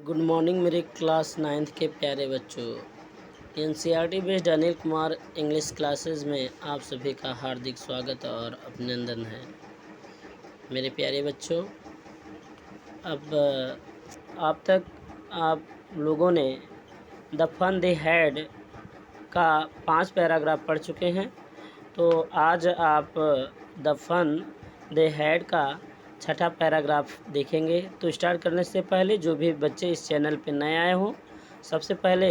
Good morning मेरे class ninth के प्यारे बच्चों। NCERT based Anil Kumar English classes में आप सभी का हार्दिक स्वागत और अभिनंदन है। मेरे प्यारे बच्चों, अब आप तक आप लोगों ने द फन दे हैड का 5 पैराग्राफ पढ़ चुके हैं। तो आज आप द फन दे हैड का छठा पैराग्राफ देखेंगे। तो स्टार्ट करने से पहले जो भी बच्चे इस चैनल पर नए आए हों, सबसे पहले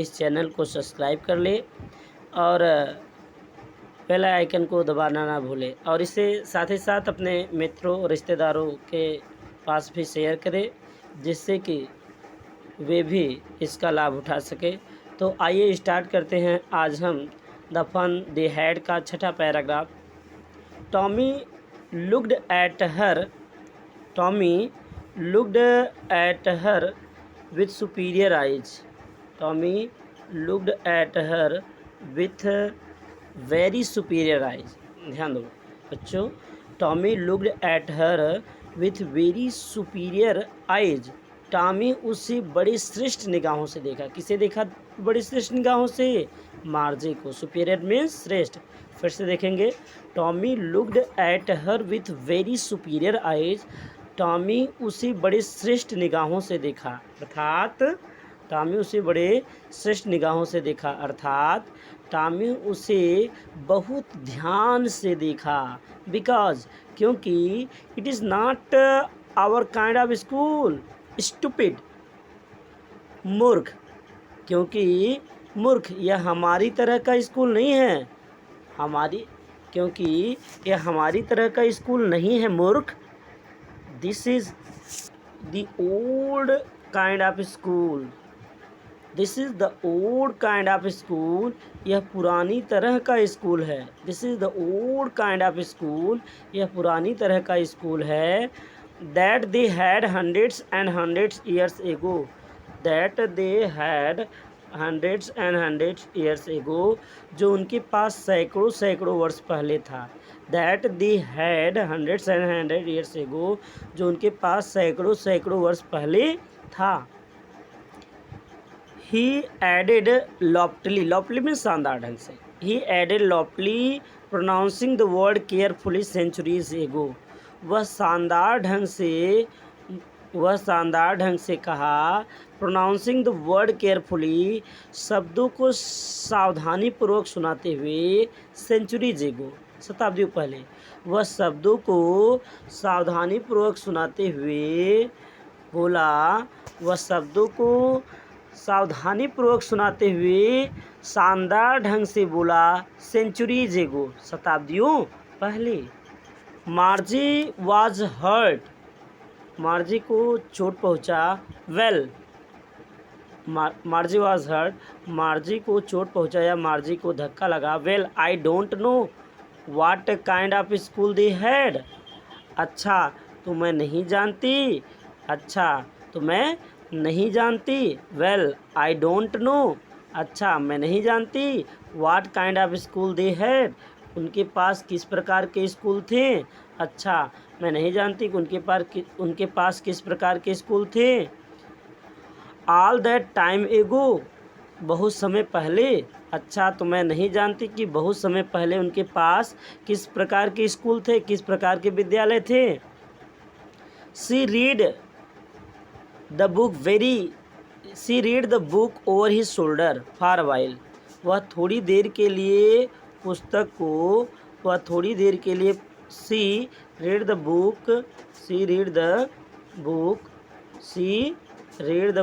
इस चैनल को सब्सक्राइब कर ले और बेल आइकन को दबाना ना भूलें, और इसे साथ ही साथ अपने मित्रों और रिश्तेदारों के पास भी शेयर करें, जिससे कि वे भी इसका लाभ उठा सके। तो आइए स्टार्ट करते हैं आज हम द फन दे हैड का छठा paragraph. Tommy looked at her Tommy looked at her with superior eyes. Tommy looked at her with very superior eyes. ध्यान दो बच्चों, Tommy looked at her with very superior eyes. Tommy उसे बड़ी श्रेष्ठ निगाहों से देखा। किसे देखा बड़ी श्रेष्ठ निगाहों से? मार्जे को। सुपीरियर मीन्स श्रेष्ठ। फिर से देखेंगे, Tommy looked at her with very superior eyes. Tommy उसे बड़े श्रेष्ठ निगाहों से देखा, अर्थात टॉमी उसे बड़े श्रेष्ठ निगाहों से देखा, अर्थात टॉमी उसे बहुत ध्यान से देखा। बिकॉज, क्योंकि it is not our kind of school. Stupid, मूर्ख, क्योंकि मूर्ख, यह हमारी तरह का स्कूल नहीं है। क्योंकि यह हमारी तरह का स्कूल नहीं है, मूर्ख। This is the old kind of school. This is the old kind of school. यह पुरानी तरह का स्कूल है। This is the old kind of school. यह पुरानी तरह का स्कूल है। That they had hundreds and hundreds years ago. That they had hundreds and hundreds years ago, जो उनके पास सैकड़ों सैकड़ों वर्ष पहले था। That they had hundreds and hundred years ago, जो उनके पास सैकड़ों सैकड़ों वर्ष पहले था। He added loftily, loftily means शानदार ढंग से। He added loftily, pronouncing the word carefully centuries ago। वह शानदार ढंग से कहा, pronouncing the word carefully, शब्दों को सावधानी पूर्वक सुनाते हुए, centuries ago, शताब्दियों पहले। वह शब्दों को सावधानी पूर्वक सुनाते हुए बोला, वह शब्दों को सावधानी पूर्वक सुनाते हुए शानदार ढंग से बोला, सेंचुरीज एगो, शताब्दियों पहले। मार्जी वाज हर्ट, मार्जी को चोट पहुंचा। Well, Margie was hurt, Margie को चोट पहुंचा या मार्जी को धक्का लगा। Well, I don't know what kind of school they had. अच्छा तो मैं नहीं जानती। अच्छा तो मैं नहीं जानती। वेल, आई डोंट नो, अच्छा मैं नहीं जानती। What kind of school they had, उनके पास किस प्रकार के स्कूल थे। अच्छा मैं नहीं जानती कि उनके पास किस प्रकार के स्कूल थे। ऑल दैट टाइम एगो, बहुत समय पहले। अच्छा तो मैं नहीं जानती कि बहुत समय पहले उनके पास किस प्रकार के स्कूल थे, किस प्रकार के विद्यालय थे। She read the book over his shoulder for a while. वह थोड़ी देर के लिए पुस्तक को, वह थोड़ी देर के लिए she read the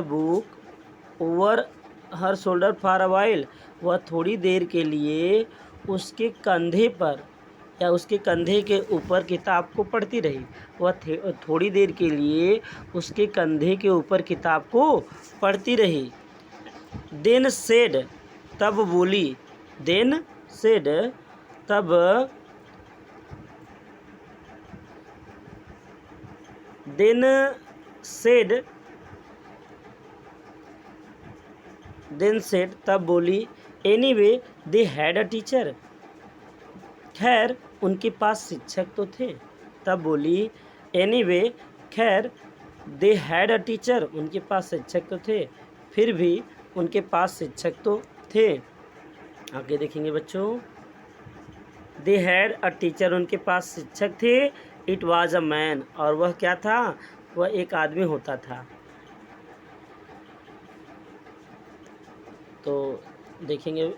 book over her shoulder for a while. वह थोड़ी देर के लिए उसके कंधे पर या उसके कंधे के ऊपर किताब को पढ़ती रही। वह थोड़ी देर के लिए उसके कंधे के ऊपर किताब को पढ़ती रही। देन सेड, तब बोली। देन सेड, तब देन सेड, तब बोली। Anyway they had a teacher. खैर उनके पास शिक्षक तो थे। तब बोली, एनीवे, खैर दे हैड अ टीचर, उनके पास शिक्षक तो थे, फिर भी उनके पास शिक्षक तो थे। आगे देखेंगे बच्चों, दे हैड अ टीचर, उनके पास शिक्षक थे। इट वाज अ मैन, और वह क्या था, वह एक आदमी होता था। तो देखेंगे,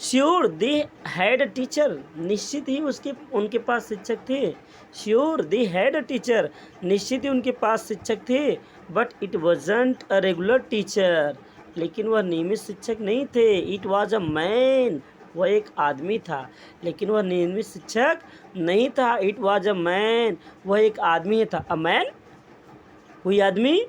sure they had a teacher, निश्चित ही उनके पास शिक्षक थे। Sure they had a teacher, निश्चित ही उनके पास शिक्षक थे। But it wasn't a regular teacher, लेकिन वह नियमित शिक्षक नहीं थे। इट वॉज अ मैन, वह एक आदमी था, लेकिन वह नियमित शिक्षक नहीं था। इट वॉज अ मैन, वह एक आदमी था। अ मैन, कोई आदमी।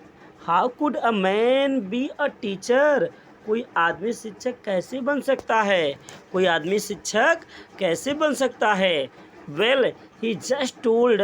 How could a man be a teacher, कोई आदमी शिक्षक कैसे बन सकता है, कोई आदमी शिक्षक कैसे बन सकता है। Well he just told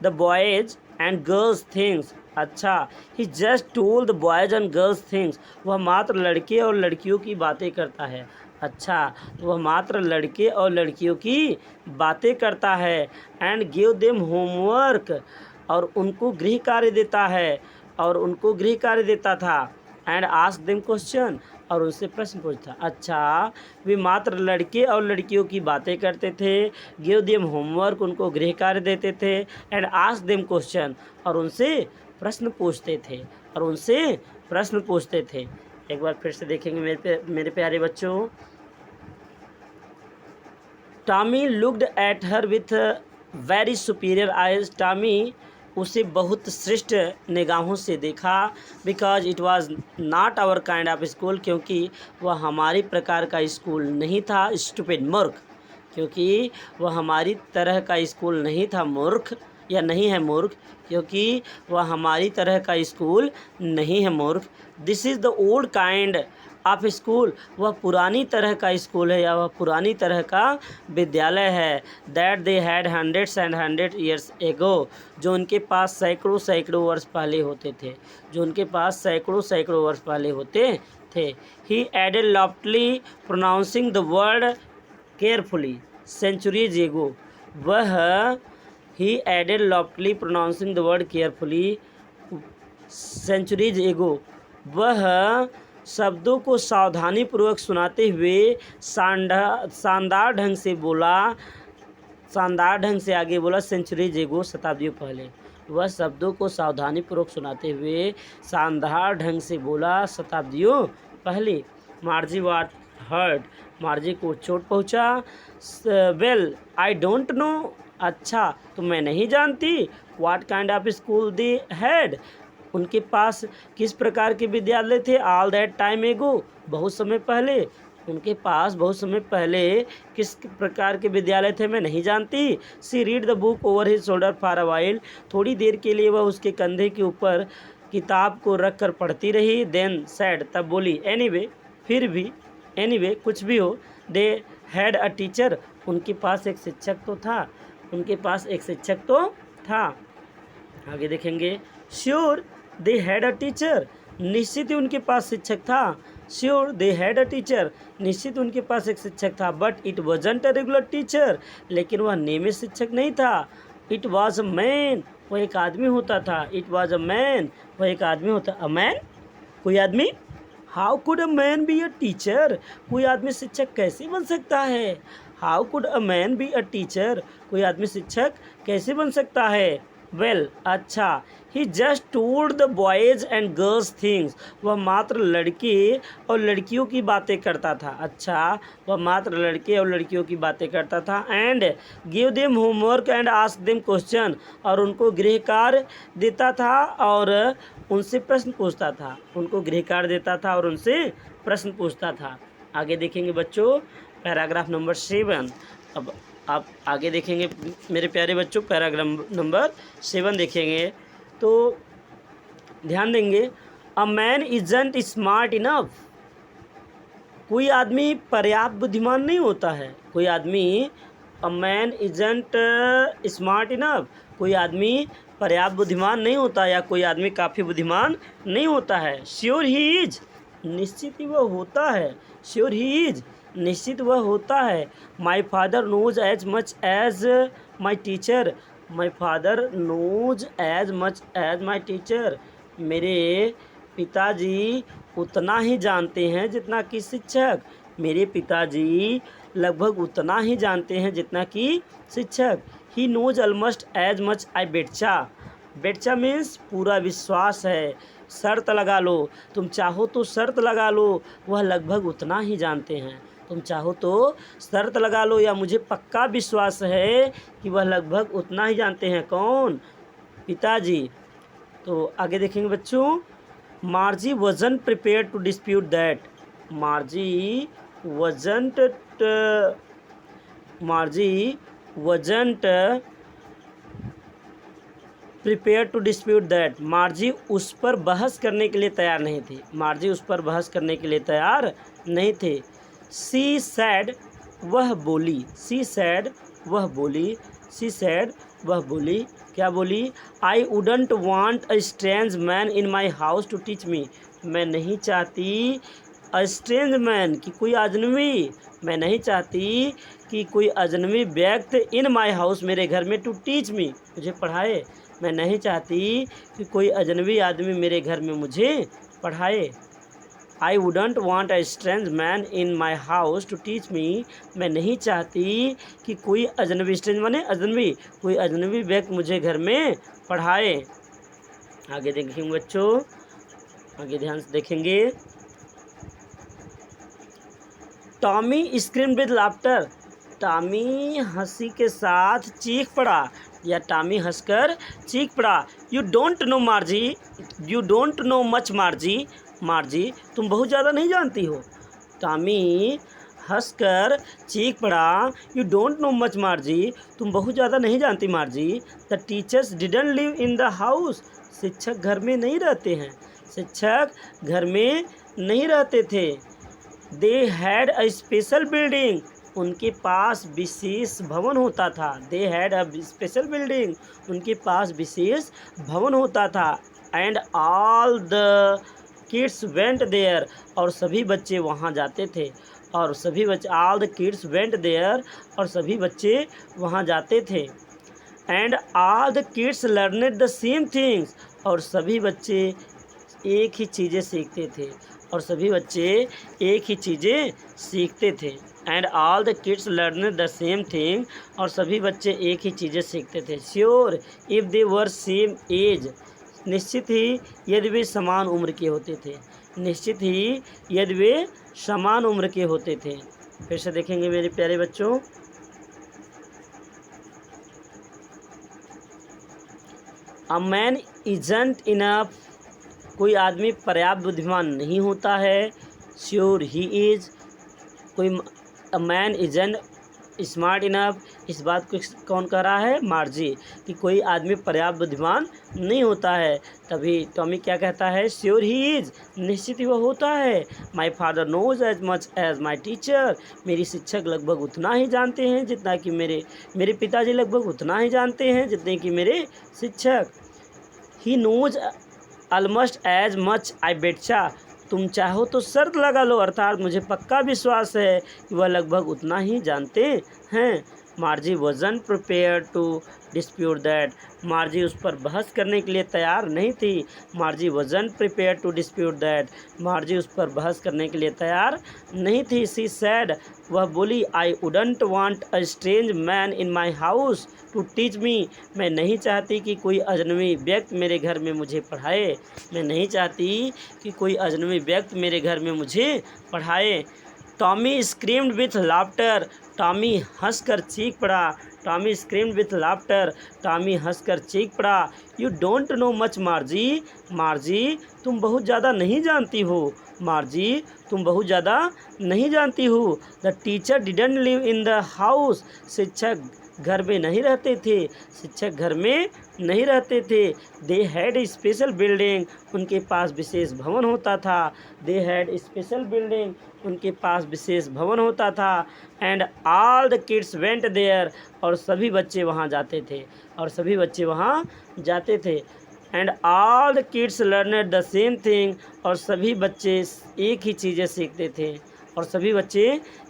the boys and girls things, अच्छा, he just told the boys and girls things, वह मात्र लड़के और लड़कियों की बातें करता है। अच्छा, वह मात्र लड़के और लड़कियों की बातें करता है। एंड गिव देम होमवर्क, और उनको गृह कार्य देता है, और उनको गृह कार्य देता था। एंड आस्क देम क्वेश्चन, और उनसे प्रश्न पूछता। अच्छा, वे मात्र लड़के और लड़कियों की बातें करते थे। गिव देम होमवर्क, उनको गृह कार्य देते थे। एंड आस्क देम क्वेश्चन, और उनसे प्रश्न पूछते थे, और उनसे प्रश्न पूछते थे। एक बार फिर से देखेंगे मेरे प्यारे बच्चों। Tommy looked at her with very superior eyes, Tommy उसे बहुत श्रेष्ठ निगाहों से देखा। Because it was not our kind of school, क्योंकि वह हमारी प्रकार का स्कूल नहीं था। स्टूपिड, मूर्ख, क्योंकि वह हमारी तरह का स्कूल नहीं था। मूर्ख या नहीं है मूर्ख, क्योंकि वह हमारी तरह का स्कूल नहीं है मूर्ख। This is the old kind of school, वह पुरानी तरह का स्कूल है, या वह पुरानी तरह का विद्यालय है। That they had hundreds and hundred years ago, जो उनके पास सैकड़ों सैकड़ों वर्ष पहले होते थे, जो उनके पास सैकड़ों सैकड़ों वर्ष पहले होते थे। He added loftily pronouncing the word carefully centuries ago, वह he added loftily pronouncing the word carefully centuries ago, वह शब्दों को सावधानीपूर्वक सुनाते हुए शानदार ढंग से बोला, शानदार ढंग से आगे बोला। सेंचुरीज एगो, शताब्दियों पहले, वह शब्दों को सावधानीपूर्वक सुनाते हुए शानदार ढंग से बोला, शताब्दियों पहले। मार्जी वाट हर्ट, मार्जी को चोट पहुंचा। वेल आई डोंट नो, अच्छा, तो मैं नहीं जानती। What kind of school they had, उनके पास किस प्रकार के विद्यालय थे। ऑल दैट टाइम एगो, बहुत समय पहले, उनके पास बहुत समय पहले किस प्रकार के विद्यालय थे मैं नहीं जानती। She read the book over his shoulder for a while, थोड़ी देर के लिए वह उसके कंधे के ऊपर किताब को रख कर पढ़ती रही। देन सैड, तब बोली। एनीवे, फिर भी, एनीवे, कुछ भी हो। दे हैड अ टीचर, उनके पास एक शिक्षक तो था, उनके पास एक शिक्षक तो था। आगे देखेंगे, sure they had a teacher, निश्चित ही उनके पास शिक्षक था। Sure they had a teacher, निश्चित उनके पास एक शिक्षक था। But it wasn't a regular teacher, लेकिन वह नियमित शिक्षक नहीं था। इट वॉज अ मैन, वह एक आदमी होता था। इट वॉज अ मैन, वह एक आदमी होता। अ मैन, कोई आदमी। How could a man be a teacher, कोई आदमी शिक्षक कैसे बन सकता है। How could a man be a teacher, कोई आदमी शिक्षक कैसे बन सकता है। वेल, अच्छा, he just told the boys and girls things, वह मात्र लड़के और लड़कियों की बातें करता था। अच्छा, वह मात्र लड़के और लड़कियों की बातें करता था। And give them homework and ask them question, और उनको गृह कार्य देता था और उनसे प्रश्न पूछता था। उनको गृह कार्य देता था और उनसे प्रश्न पूछता था। आगे देखेंगे बच्चों पैराग्राफ नंबर 7। अब आप आगे देखेंगे मेरे प्यारे बच्चों, पैराग्राफ नंबर 7 देखेंगे तो ध्यान देंगे। अ मैन इजंट स्मार्ट इनफ, कोई आदमी पर्याप्त बुद्धिमान नहीं होता है। कोई आदमी, अ मैन इजंट स्मार्ट इनफ, कोई आदमी पर्याप्त बुद्धिमान नहीं होता, या कोई आदमी काफ़ी बुद्धिमान नहीं होता है। श्योर ही इज, निश्चित ही वह होता है। श्योर ही इज, निश्चित वह होता है। My father knows as much as my teacher, my father knows as much as my teacher, मेरे पिताजी उतना ही जानते हैं जितना कि शिक्षक। मेरे पिताजी लगभग उतना ही जानते हैं जितना कि शिक्षक। He knows almost as much आई बेटचा। बेटचा मीन्स पूरा विश्वास है। शर्त लगा लो, तुम चाहो तो शर्त लगा लो, वह लगभग उतना ही जानते हैं। तुम चाहो तो शर्त लगा लो या मुझे पक्का विश्वास है कि वह लगभग उतना ही जानते हैं। कौन? पिताजी। तो आगे देखेंगे बच्चों। Margie wasn't prepared to dispute that. Margie wasn't Margie wasn't prepared to dispute that. Margie उस पर बहस करने के लिए तैयार नहीं थी। मार्जी उस पर बहस करने के लिए तैयार नहीं थे। सी सैड, वह बोली। सी सैड, वह बोली। सी सैड, वह बोली। क्या बोली? I wouldn't want a strange man in my house to teach me. मैं नहीं चाहती अ स्ट्रेंज मैन, कि कोई अजनबी, मैं नहीं चाहती कि कोई अजनबी व्यक्ति इन माई हाउस, मेरे घर में, टू टीच मी, मुझे पढ़ाए। मैं नहीं चाहती कि कोई अजनबी आदमी मेरे घर में मुझे पढ़ाए। I wouldn't want a strange man in my house to teach me. मैं नहीं चाहती कि कोई अजनबी, स्ट्रेंज माने अजनबी, कोई अजनबी व्यक्ति मुझे घर में पढ़ाए। आगे देखेंगे बच्चों, आगे ध्यान से देखेंगे। Tommy screamed with laughter. Tommy हंसी के साथ चीख पड़ा या टॉमी हंसकर चीख पड़ा। You don't know मार्जी, you don't know much मार्जी। मार्जी, तुम बहुत ज़्यादा नहीं जानती हो। टॉमी हंसकर चीख पड़ा। यू डोंट नो मच मार्जी, तुम बहुत ज़्यादा नहीं जानती मार्जी। The teachers didn't live in the house. शिक्षक घर में नहीं रहते हैं। शिक्षक घर में नहीं रहते थे। They had a special building. उनके पास विशेष भवन होता था। They had a special building. उनके पास विशेष भवन होता था। And all the kids went there. और सभी बच्चे वहाँ जाते थे। और सभी बच्चे, all the kids went there, और सभी बच्चे वहाँ जाते थे। And all the kids learned the same things. और सभी बच्चे एक ही चीज़ें सीखते थे। और सभी बच्चे एक ही चीज़ें सीखते थे। And all the kids learn the same thing. और सभी बच्चे एक ही चीज़ें सीखते थे। Sure if they were same age. निश्चित ही यदि वे समान उम्र के होते थे। निश्चित ही यदि वे समान उम्र के होते थे। फिर से देखेंगे मेरे प्यारे बच्चों। A man isn't enough. कोई आदमी पर्याप्त बुद्धिमान नहीं होता है। Sure he is. कोई, a man isn't smart enough. इस बात को कौन कह रहा है? मार्जी, कि कोई आदमी पर्याप्त बुद्धिमान नहीं होता है। तभी टॉमी क्या कहता है? श्योर ही इज, निश्चित ही वह होता है। My father knows as much as my teacher. मेरी शिक्षक लगभग उतना ही जानते हैं जितना कि मेरे पिताजी लगभग उतना ही जानते हैं जितने कि मेरे शिक्षक। He knows almost as much आई बेटचा। तुम चाहो तो शर्त लगा लो, अर्थात मुझे पक्का विश्वास है कि वह लगभग उतना ही जानते हैं। Margie wasn't prepared to dispute that. Margie उस पर बहस करने के लिए तैयार नहीं थी। Margie wasn't prepared to dispute that. Margie उस पर बहस करने के लिए तैयार नहीं थी। सी सैड, वह बोली, I wouldn't want a strange man in my house to teach me. मैं नहीं चाहती कि कोई अजनबी व्यक्ति मेरे घर में मुझे पढ़ाए। मैं नहीं चाहती कि कोई अजनबी व्यक्ति मेरे घर में मुझे पढ़ाए। Tommy screamed with laughter. Tommy हंसकर चीख पड़ा। Tommy screamed with laughter. Tommy हंसकर चीख पड़ा। You don't know much मार्जी। मार्जी, तुम बहुत ज़्यादा नहीं जानती हो। मार्जी, तुम बहुत ज़्यादा नहीं जानती हो। The teacher didn't live in the house. शिक्षक घर में नहीं रहते थे। शिक्षक घर में नहीं रहते थे। They had a special building. उनके पास विशेष भवन होता था। They had special building. उनके पास विशेष भवन होता था। And all the kids went there. और सभी बच्चे वहाँ जाते थे। और सभी बच्चे वहाँ जाते थे। And all the kids learned the same thing. और सभी बच्चे एक ही चीज़ें सीखते थे। और सभी बच्चे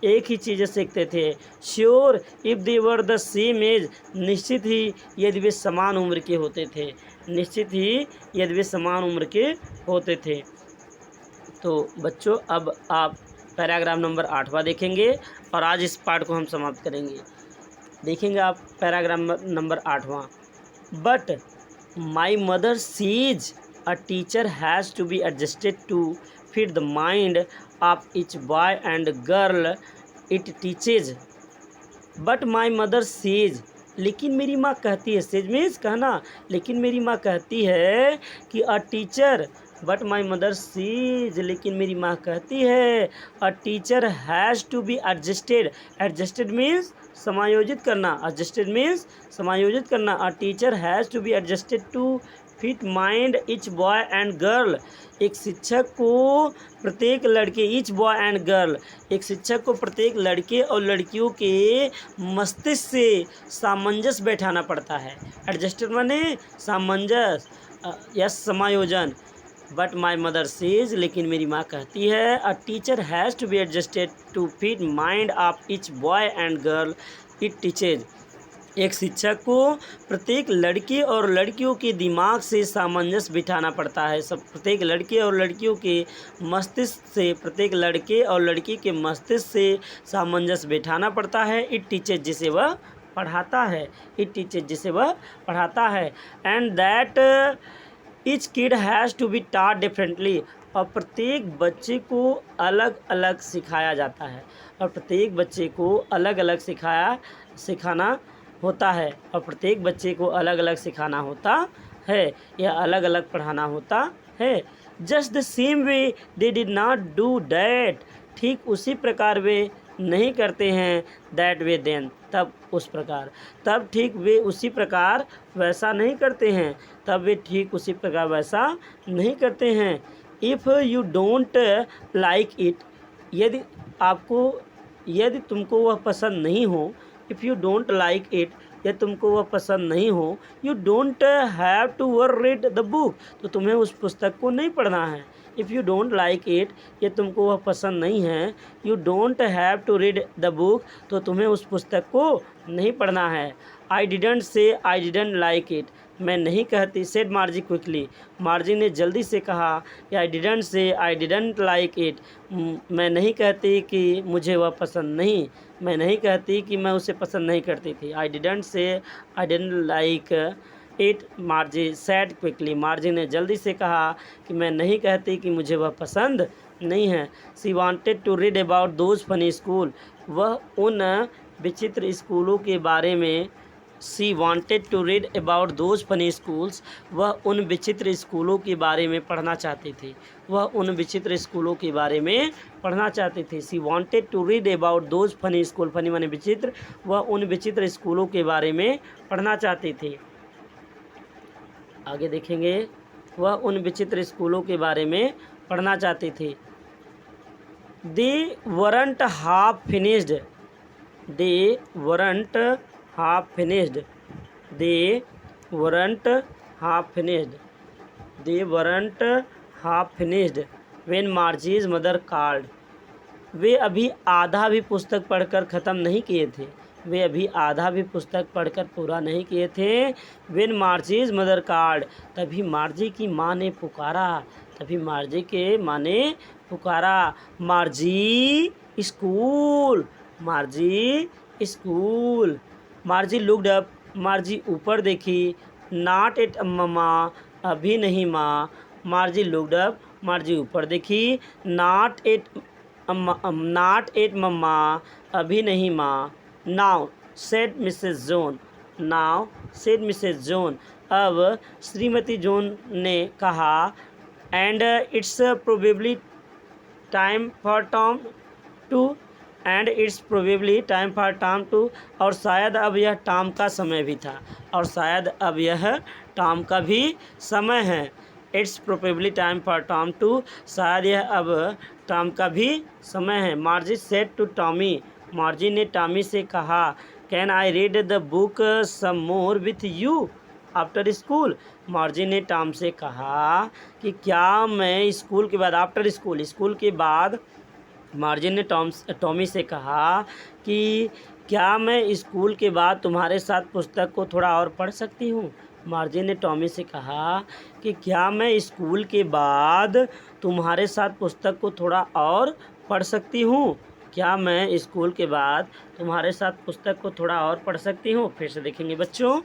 एक ही चीज़ें सीखते थे। Sure if they were the same age. निश्चित ही यदि वे समान उम्र के होते थे। निश्चित ही यदि वे समान उम्र के होते थे। तो बच्चों अब आप पैराग्राफ नंबर 8वां देखेंगे और आज इस पाठ को हम समाप्त करेंगे। देखेंगे आप पैराग्राफ नंबर 8वां। But my mother says a teacher has to be adjusted to fit the mind of each boy and girl it teaches. But my mother says, लेकिन मेरी माँ कहती है, सेज मीन्स कहना, लेकिन मेरी माँ कहती है कि a teacher, but my mother says, लेकिन मेरी माँ कहती है a teacher has to be adjusted. Adjusted means समायोजित करना, एडजस्टेड मीन्स समायोजित करना। A teacher has to be adjusted to fit mind each boy and girl. एक शिक्षक को प्रत्येक लड़के, ईच बॉय एंड गर्ल, एक शिक्षक को प्रत्येक लड़के और लड़कियों के मस्तिष्क से सामंजस्य बैठाना पड़ता है। एडजस्टेड माने सामंजस्य, यस समायोजन। बट माई मदर सेज, लेकिन मेरी माँ कहती है a teacher has to be adjusted to fit mind of each boy and girl it teaches. एक शिक्षक को प्रत्येक लड़के और लड़कियों के दिमाग से सामंजस्य बिठाना पड़ता है। सब प्रत्येक लड़के और लड़कियों के मस्तिष्क से, प्रत्येक लड़के और लड़की के मस्तिष्क से सामंजस्य बिठाना पड़ता है। इट टीचेज, जिसे वह पढ़ाता है। इट टीचेज, जिसे वह पढ़ाता है। And that each kid has to be taught differently. और प्रत्येक बच्चे को अलग अलग सिखाया जाता है, और प्रत्येक बच्चे को अलग अलग सिखाना होता है, और प्रत्येक बच्चे को अलग अलग सिखाना होता है या अलग अलग पढ़ाना होता है। Just the same way they did not do that, ठीक उसी प्रकार वे नहीं करते हैं। दैट वे देन, तब उस प्रकार, तब ठीक वे उसी प्रकार वैसा नहीं करते हैं, तब वे ठीक उसी प्रकार वैसा नहीं करते हैं। If you don't like it, यदि आपको, यदि तुमको वह पसंद नहीं हो, if you don't like it, यदि तुमको वह पसंद नहीं हो, you don't have to were read the book, तो तुम्हें उस पुस्तक को नहीं पढ़ना है। If you don't like it, ये तुमको वह पसंद नहीं है, you don't have to read the book, तो तुम्हें उस पुस्तक को नहीं पढ़ना है। I didn't say I didn't like it, मैं नहीं कहती, सेड मार्जी क्विकली, मार्जी ने जल्दी से कहा। I didn't say I didn't like it, मैं नहीं कहती कि मुझे वह पसंद नहीं, मैं नहीं कहती कि मैं उसे पसंद नहीं करती थी। I didn't say I didn't like it, मार्जी sad quickly, मार्जी ने जल्दी से कहा कि मैं नहीं कहती कि मुझे वह पसंद नहीं है। She wanted to read about those funny school, वह उन विचित्र स्कूलों के बारे में, she wanted to read about those funny schools, वह उन विचित्र स्कूलों के बारे में पढ़ना चाहती थी, वह उन विचित्र स्कूलों के बारे में पढ़ना चाहती थी। She wanted to read about those funny school, funny माने विचित्र, वह उन विचित्र स्कूलों के बारे में पढ़ना चाहती थी। आगे देखेंगे, वह उन विचित्र स्कूलों के बारे में पढ़ना चाहती थी। They weren't half finished, they weren't half finished, they weren't half finished, they weren't half finished when Margie's mother called, वे अभी आधा भी पुस्तक पढ़कर ख़त्म नहीं किए थे, वे अभी आधा भी पुस्तक पढ़कर पूरा नहीं किए थे। when Margie's mother called, तभी मार्जी की माँ ने पुकारा, तभी मार्जी के माँ ने पुकारा, Margie school, Margie school. Margie looked up, Margie ऊपर देखी। नॉट एट मम्मा, अभी नहीं माँ। मार्जी लुक्ड अप, मार्जी ऊपर देखी। नॉट एट मम्मा, अभी नहीं माँ। Now said Mrs John, now said Mrs John, अब श्रीमती जॉन ने कहा। And it's probably time for Tom too, and it's probably time for Tom too, और शायद अब यह टॉम का समय भी था, और शायद अब यह टॉम का भी समय है। It's probably time for Tom too, शायद यह अब टॉम का भी समय है। Margie said to Tommy, Margie ने टॉमी से कहा। Can I read the book some more with you after school, Margie ने टॉम से कहा कि क्या मैं स्कूल के बाद, आफ्टर स्कूल, स्कूल के बाद, मार्जिन ने टॉमी से कहा कि क्या मैं स्कूल के बाद तुम्हारे साथ पुस्तक को थोड़ा और पढ़ सकती हूँ, मार्जी ने टॉमी से कहा कि क्या मैं स्कूल के बाद तुम्हारे साथ पुस्तक को थोड़ा और पढ़ सकती हूँ? क्या मैं स्कूल के बाद तुम्हारे साथ पुस्तक को थोड़ा और पढ़ सकती हूँ? फिर से देखेंगे बच्चों।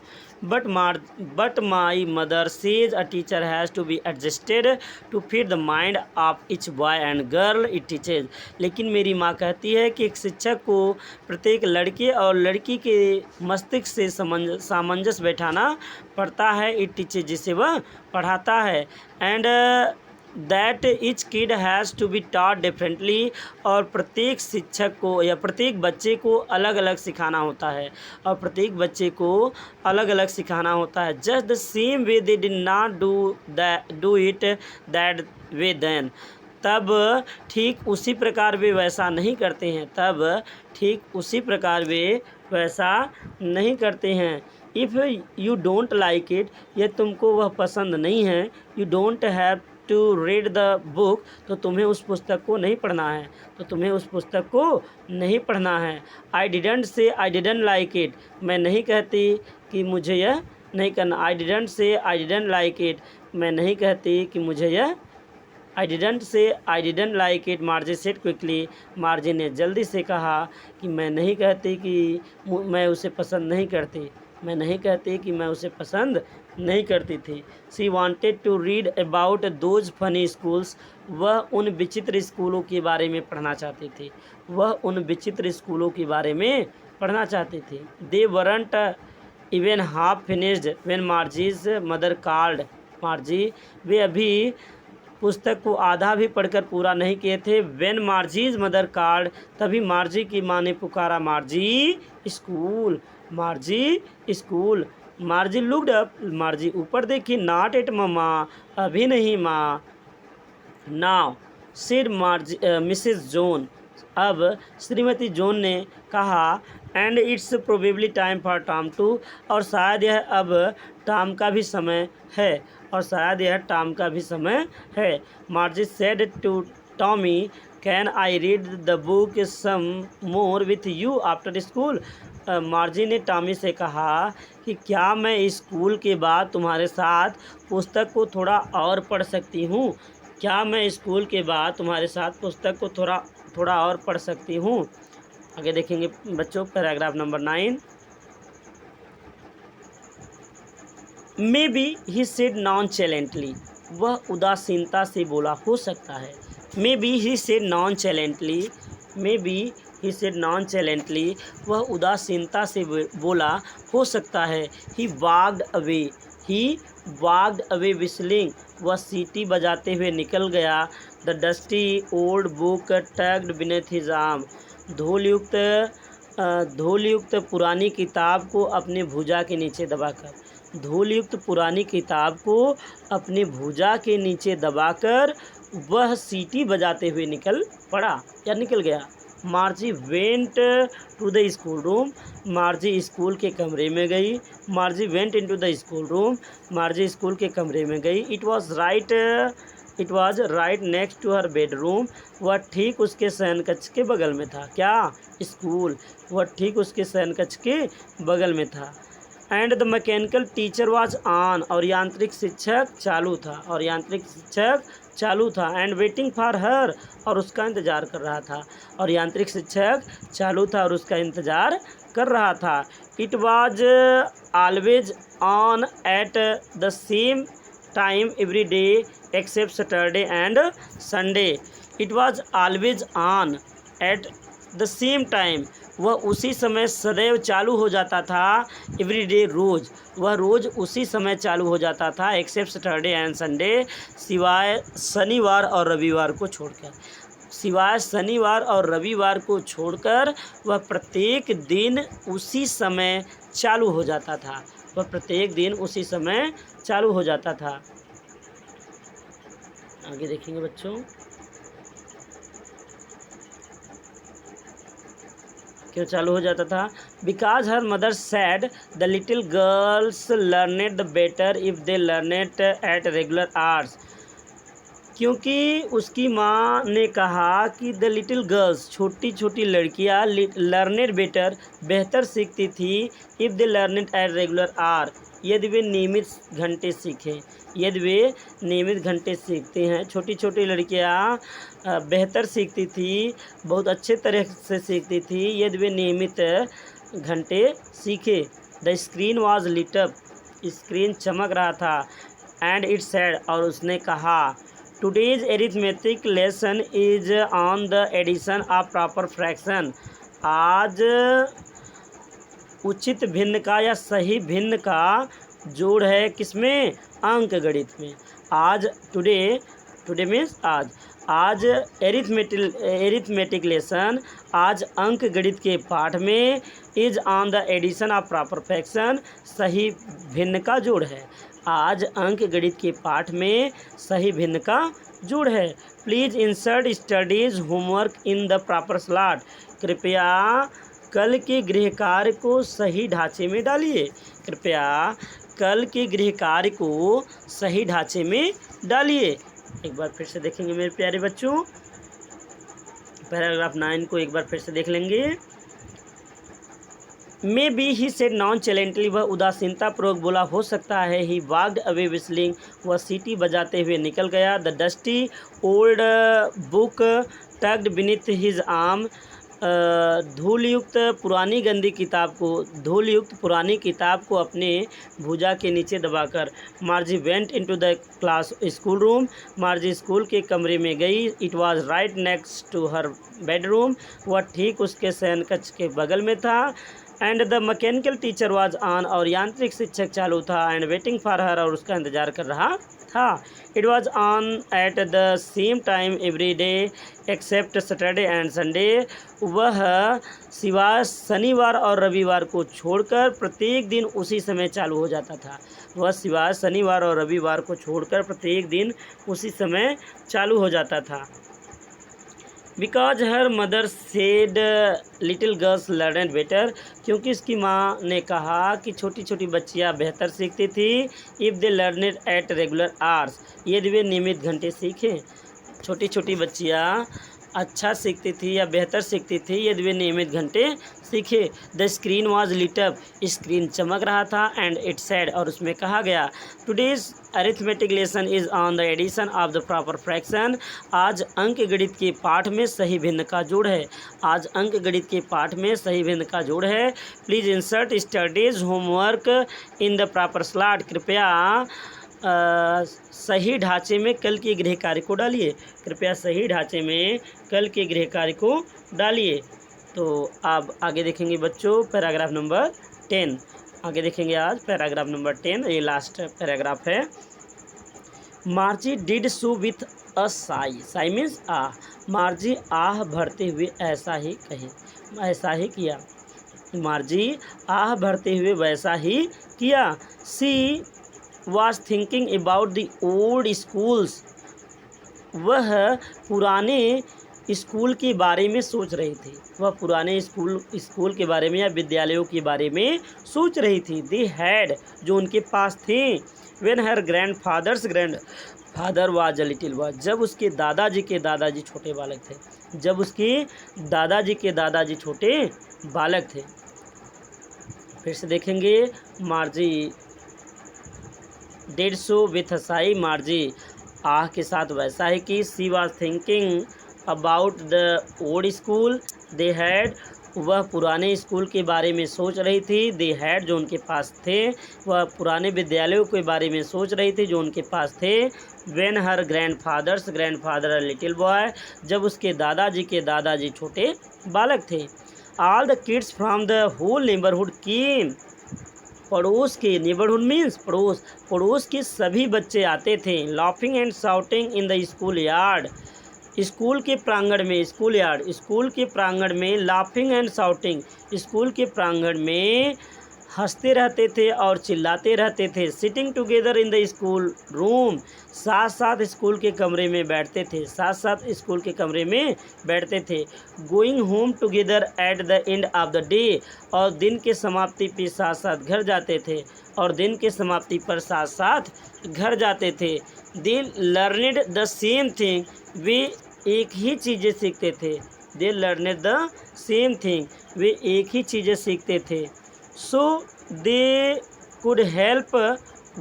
But my mother says a teacher has to be adjusted to fit the mind of each boy and girl it teaches. लेकिन मेरी माँ कहती है कि एक शिक्षक को प्रत्येक लड़के और लड़की के मस्तिष्क से सामंजस्य बैठाना पड़ता है। इट टीचेज, जिसे वह पढ़ाता है। And that each kid has to be taught differently, और प्रत्येक शिक्षक को या प्रत्येक बच्चे को अलग अलग सिखाना होता है, और प्रत्येक बच्चे को अलग अलग सिखाना होता है। Just the same way they did not do it that way then. तब ठीक उसी प्रकार वे वैसा नहीं करते हैं। तब ठीक उसी प्रकार वे वैसा नहीं करते हैं। If you don't like it, यह तुमको वह पसंद नहीं है, you don't have to read the book, तो तुम्हें उस पुस्तक को नहीं पढ़ना है, तो तुम्हें उस पुस्तक को नहीं पढ़ना है। I didn't say I didn't like it, मैं नहीं कहती कि मुझे यह नहीं करना। I didn't say I didn't like it, मैं नहीं कहती कि मुझे यह I didn't say I didn't like it, मार्जी said quickly, मार्जी ने जल्दी से कहा कि मैं नहीं कहती कि मैं उसे पसंद नहीं करती, मैं नहीं कहती कि मैं उसे पसंद नहीं करती थी। She wanted to read about those funny schools, वह उन विचित्र स्कूलों के बारे में पढ़ना चाहती थी, वह उन विचित्र स्कूलों के बारे में पढ़ना चाहती थी। They weren't even half finished when Margie's mother called, Margie वे अभी पुस्तक को आधा भी पढ़कर पूरा नहीं किए थे। व्हेन मार्जीज मदर कॉल्ड, तभी मार्जी की माँ ने पुकारा, Margie school, Margie school. Margie looked up, Margie ऊपर देखी। नॉट एट मम्मा, अभी नहीं माँ। Now said Margie Mrs John, अब श्रीमती जॉन ने कहा। And it's probably time for Tom too, और शायद यह अब टॉम का भी समय है, और शायद यह टॉम का भी समय है। Margie said to Tommy, can I read the book some more with you after school. Margie ने टॉमी से कहा कि क्या मैं स्कूल के बाद तुम्हारे साथ पुस्तक को थोड़ा और पढ़ सकती हूँ? क्या मैं स्कूल के बाद तुम्हारे साथ पुस्तक को थोड़ा और पढ़ सकती हूँ? आगे देखेंगे बच्चों, paragraph number 9। Maybe he said nonchalantly, वह उदासीनता से बोला, हो सकता है। Maybe he said nonchalantly, maybe he said nonchalantly, वह उदासीनता से बोला, हो सकता है। He walked away, he walked away whistling, वह सीटी बजाते हुए निकल गया। The dusty old book tucked beneath his arm, धूलयुक्त पुरानी किताब को अपने भुजा के नीचे दबाकर, धूलयुक्त पुरानी किताब को अपने भुजा के नीचे दबाकर वह सीटी बजाते हुए निकल पड़ा या निकल गया। Margie went to the school room, Margie school के कमरे में गई। Margie went into the school room, Margie school के कमरे में गई। It was right next to her bedroom, वह ठीक उसके शयनकक्ष के बगल में था। क्या? स्कूल, वह ठीक उसके शयनकक्ष के बगल में था। And the mechanical teacher was on, और यांत्रिक शिक्षक चालू था, और यांत्रिक शिक्षक चालू था। एंड वेटिंग फॉर हर, और उसका इंतज़ार कर रहा था, और यांत्रिक शिक्षक चालू था और उसका इंतज़ार कर रहा था। It was always on at the same time every day except Saturday and Sunday. It was always on at the same time, वह उसी समय सदैव चालू हो जाता था। एवरी डे, रोज़, वह रोज़ उसी समय चालू हो जाता था। एक्सेप्ट सैटरडे एंड संडे, सिवाय शनिवार और रविवार को छोड़कर, सिवाय शनिवार और रविवार को छोड़कर वह प्रत्येक दिन उसी समय चालू हो जाता था, वह प्रत्येक दिन उसी समय चालू हो जाता था। आगे देखेंगे बच्चों, क्यों चालू हो जाता था? Because her mother sad the little girls learned the better if they learned at regular hours, क्योंकि उसकी माँ ने कहा कि द लिटिल गर्ल्स, छोटी छोटी लड़कियाँ, लर्नेड बेटर, बेहतर सीखती थी, if they learned at regular hour, यदि वे नियमित घंटे सीखें। यदि वे नियमित घंटे सीखते हैं, छोटी छोटी लड़कियाँ बेहतर सीखती थी, बहुत अच्छे तरह से सीखती थी, यदि वे नियमित घंटे सीखे। The screen was lit up, screen चमक रहा था। एंड इट सेड, और उसने कहा, today's arithmetic lesson is on the addition of proper fraction, आज उचित भिन्न का या सही भिन्न का जोड़ है किसमें? अंक गणित में। आज टुडे मीन्स आज एरिथमेटिक लेसन, आज अंक गणित के पाठ में, is on the addition of proper fraction, सही भिन्न का जोड़ है। आज अंक गणित के पाठ में सही भिन्न का जोड़ है। Please insert studies homework in the proper slot, कृपया कल के गृह कार्य को सही ढांचे में डालिए। कृपया कल के गृह कार्य को सही ढांचे में डालिए। एक बार फिर से देखेंगे मेरे प्यारे बच्चों, पैराग्राफ 9 को एक बार फिर से देख लेंगे। Maybe he said nonchalantly, वह उदासीनता पूर्वक बोला, हो सकता है। ही वॉक्ड अवे विस्लिंग, वह सीटी बजाते हुए निकल गया। The dusty old book tucked beneath his arm, धूलयुक्त पुरानी किताब को अपने भुजा के नीचे दबाकर। Margie went into the class school room, Margie school के कमरे में गई। It was right next to her bedroom, वह ठीक उसके शयनकक्ष के बगल में था। And the mechanical teacher was on, और यांत्रिक शिक्षक चालू था। एंड वेटिंग फॉर हर, और उसका इंतजार कर रहा था। It was on at the same time every day except Saturday and Sunday, वह सिवाय शनिवार और रविवार को छोड़कर प्रत्येक दिन उसी समय चालू हो जाता था। वह सिवाय शनिवार और रविवार को छोड़कर प्रत्येक दिन उसी समय चालू हो जाता था। Because her mother said little girls learn better, क्योंकि उसकी माँ ने कहा कि छोटी छोटी बच्चियाँ बेहतर सीखती थी। If they learned at regular hours, यदि वे नियमित घंटे सीखें। छोटी छोटी बच्चियाँ अच्छा सीखती थी या बेहतर सीखती थी यदि वे नियमित घंटे सीखे। The screen was lit up, screen चमक रहा था। एंड इट सेड, और उसमें कहा गया, today's arithmetic lesson is on the addition of the proper fraction, आज अंक गणित के पाठ में सही भिन्न का जोड़ है। आज अंक गणित के पाठ में सही भिन्न का जोड़ है। Please insert studies homework in the proper slot, कृपया सही ढांचे में कल के गृह कार्य को डालिए। कृपया सही ढांचे में कल के गृह कार्य को डालिए। तो अब आगे देखेंगे बच्चों पैराग्राफ नंबर 10। आगे देखेंगे आज पैराग्राफ नंबर 10, ये लास्ट पैराग्राफ है। Margie did so with a sigh, sigh means आह। मार्जी आह भरते हुए ऐसा ही किया। मार्जी आह भरते हुए वैसा ही किया। सी was thinking about the old schools, वह पुराने स्कूल के बारे में सोच रही थी। वह पुराने स्कूल के बारे में या विद्यालयों के बारे में सोच रही थी। They had, जो उनके पास थे। When her grandfather's grandfather was a little boy, जब उसके दादाजी के दादाजी छोटे बालक थे। जब उसके दादाजी के दादाजी छोटे बालक थे। फिर से देखेंगे, Margie did so with sigh, Margie आह के साथ वैसा ही कि। She was thinking about the old school they had, वह पुराने स्कूल के बारे में सोच रही थी। दे हैड, जो उनके पास थे। वह पुराने विद्यालयों के बारे में सोच रही थी जो उनके पास थे। When her grandfather little boy, जब उसके दादाजी के दादाजी छोटे बालक थे। All the kids from the whole neighbourhood came, पड़ोस के, नेबरहुड मीन्स पड़ोस के सभी बच्चे आते थे। Laughing and shouting in the school yard, school के प्रांगण में, स्कूल के प्रांगण में। लाफिंग एंड शाउटिंग, स्कूल के प्रांगण में हंसते रहते थे और चिल्लाते रहते थे। Sitting together in the school room, साथ साथ स्कूल के कमरे में बैठते थे। Going home together at the end of the day, और दिन के समाप्ति पे साथ साथ घर जाते थे। और दिन के समाप्ति पर साथ साथ घर जाते थे। They learned the same thing, वे एक ही चीज़ें सीखते थे। They learned the same thing, वे एक ही चीज़ें सीखते थे। So they could help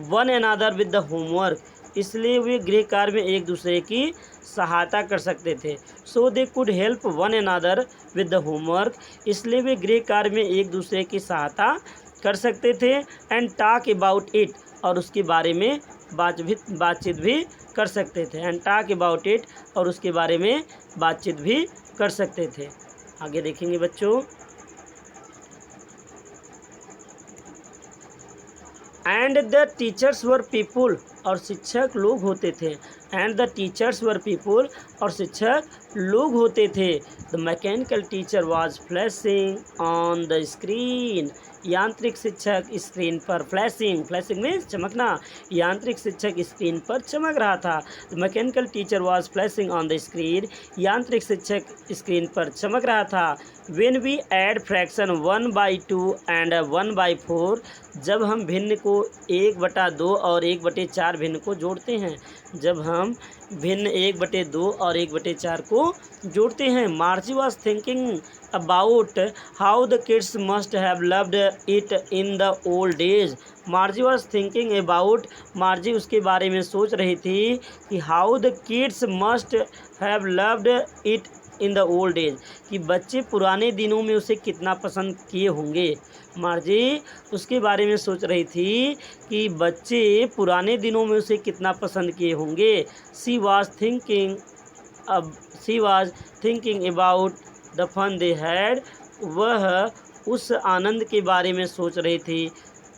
one another with the homework, इसलिए वे गृह कार्य में एक दूसरे की सहायता कर सकते थे। So they could help one another with the homework, इसलिए वे गृह कार्य में एक दूसरे की सहायता कर सकते थे। एंड टॉक अबाउट इट, और उसके बारे में बातचीत भी कर सकते थे। एंड टॉक अबाउट इट, और उसके बारे में बातचीत भी कर सकते थे। आगे देखेंगे बच्चों। And the teachers were people, और शिक्षक लोग होते थे। And the teachers were people, और शिक्षक लोग होते थे। The mechanical teacher was flashing on the screen, यांत्रिक शिक्षक स्क्रीन पर फ्लैशिंग में चमकना, यांत्रिक शिक्षक स्क्रीन पर चमक रहा था। The mechanical teacher was flashing on the screen, यांत्रिक शिक्षक स्क्रीन पर चमक रहा था। When we add fraction 1/2 and 1/4, जब हम भिन्न को 1/2 और 1/4 भिन्न को जोड़ते हैं, जब हम भिन्न 1/2 और 1/4 को जोड़ते हैं। मार्जी was thinking about how the kids must have loved it in the old days. मार्जी was thinking about, मार्जी उसके बारे में सोच रही थी कि how the kids must have loved it in the old days, कि बच्चे पुराने दिनों में उसे कितना पसंद किए होंगे। मार्जी उसके बारे में सोच रही थी कि बच्चे पुराने दिनों में उसे कितना पसंद किए होंगे। She was thinking about the fun they had, वह उस आनंद के बारे में सोच रही थी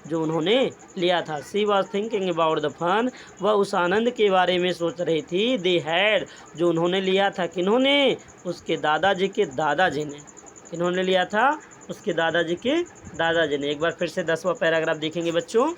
जो उन्होंने लिया था। She was thinking about the fun, वह उस आनंद के बारे में सोच रही थी। दे हैड, जो उन्होंने लिया था। किन्होंने? उसके दादाजी के दादाजी ने। किन्होंने लिया था? उसके दादाजी के दादाजी ने। एक बार फिर से 10वां पैराग्राफ देखेंगे बच्चों।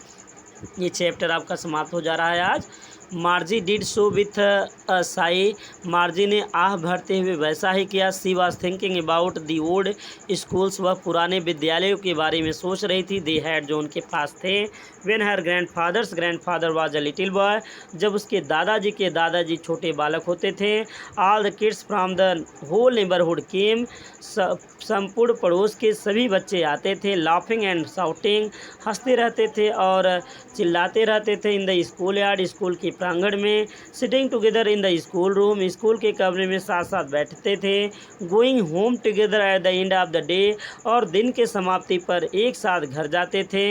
ये चैप्टर आपका समाप्त हो जा रहा है आज। Margie did so with a sigh, Margie ने आह भरते हुए वैसा ही किया। She was thinking about the old schools, वह पुराने विद्यालयों के बारे में सोच रही थी। दे हैड, जो उनके पास थे। When her grandfather was a little boy, जब उसके दादाजी के दादाजी छोटे बालक होते थे। All the kids from the whole neighbourhood came, संपूर्ण पड़ोस के सभी बच्चे आते थे। लाफिंग एंड शाउटिंग, हंसते रहते थे और चिल्लाते रहते थे। In the school yard, school के प्रांगण में। Sitting together in the school room, school के कमरे में साथ साथ बैठते थे। Going home together at the end of the day, और दिन के समाप्ति पर एक साथ घर जाते थे।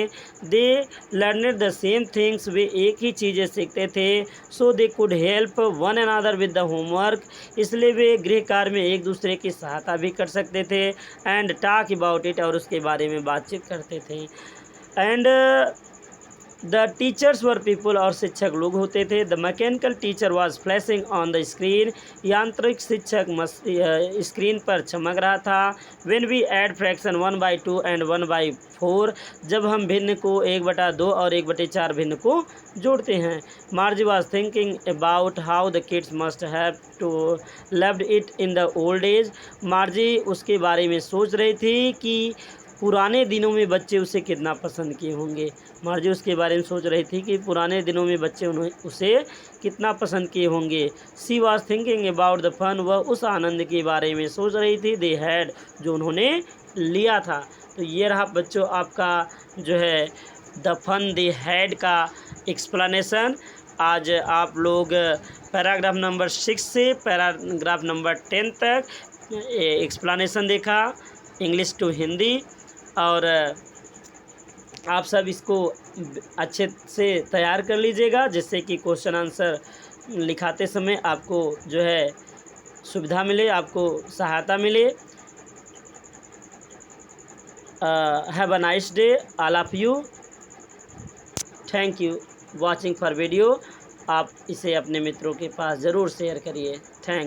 They learned the same things, वे एक ही चीज़ें सीखते थे। So they could help one another with the homework, इसलिए वे गृह कार्य में एक दूसरे की सहायता भी कर सकते थे। एंड टॉक अबाउट इट, और उसके बारे में बातचीत करते थे। And the teachers were people, और शिक्षक लोग होते थे। The mechanical teacher was flashing on the screen, यांत्रिक शिक्षक स्क्रीन पर चमक रहा था। When we add fraction 1/2 and 1/4, जब हम भिन्न को 1/2 और 1/4 भिन्न को जोड़ते हैं। Margie was thinking about how the kids must have to loved it in the old age, Margie उसके बारे में सोच रही थी कि पुराने दिनों में बच्चे उसे कितना पसंद किए होंगे। मार्जी उसके बारे में सोच रही थी कि पुराने दिनों में बच्चे उसे कितना पसंद किए होंगे। She was thinking about the fun, वह उस आनंद के बारे में सोच रही थी। दे हैड, जो उन्होंने लिया था। तो ये रहा बच्चों आपका जो है द फन दे हैड का एक्सप्लेनेशन। आज आप लोग पैराग्राफ नंबर 6 से पैराग्राफ नंबर 10 तक एक्सप्लेनेशन देखा, इंग्लिश टू हिंदी। और आप सब इसको अच्छे से तैयार कर लीजिएगा, जिससे कि क्वेश्चन आंसर लिखाते समय आपको जो है सुविधा मिले, आपको सहायता मिले। Have a nice day all of you. Thank you watching for video. आप इसे अपने मित्रों के पास ज़रूर शेयर करिए। थैंक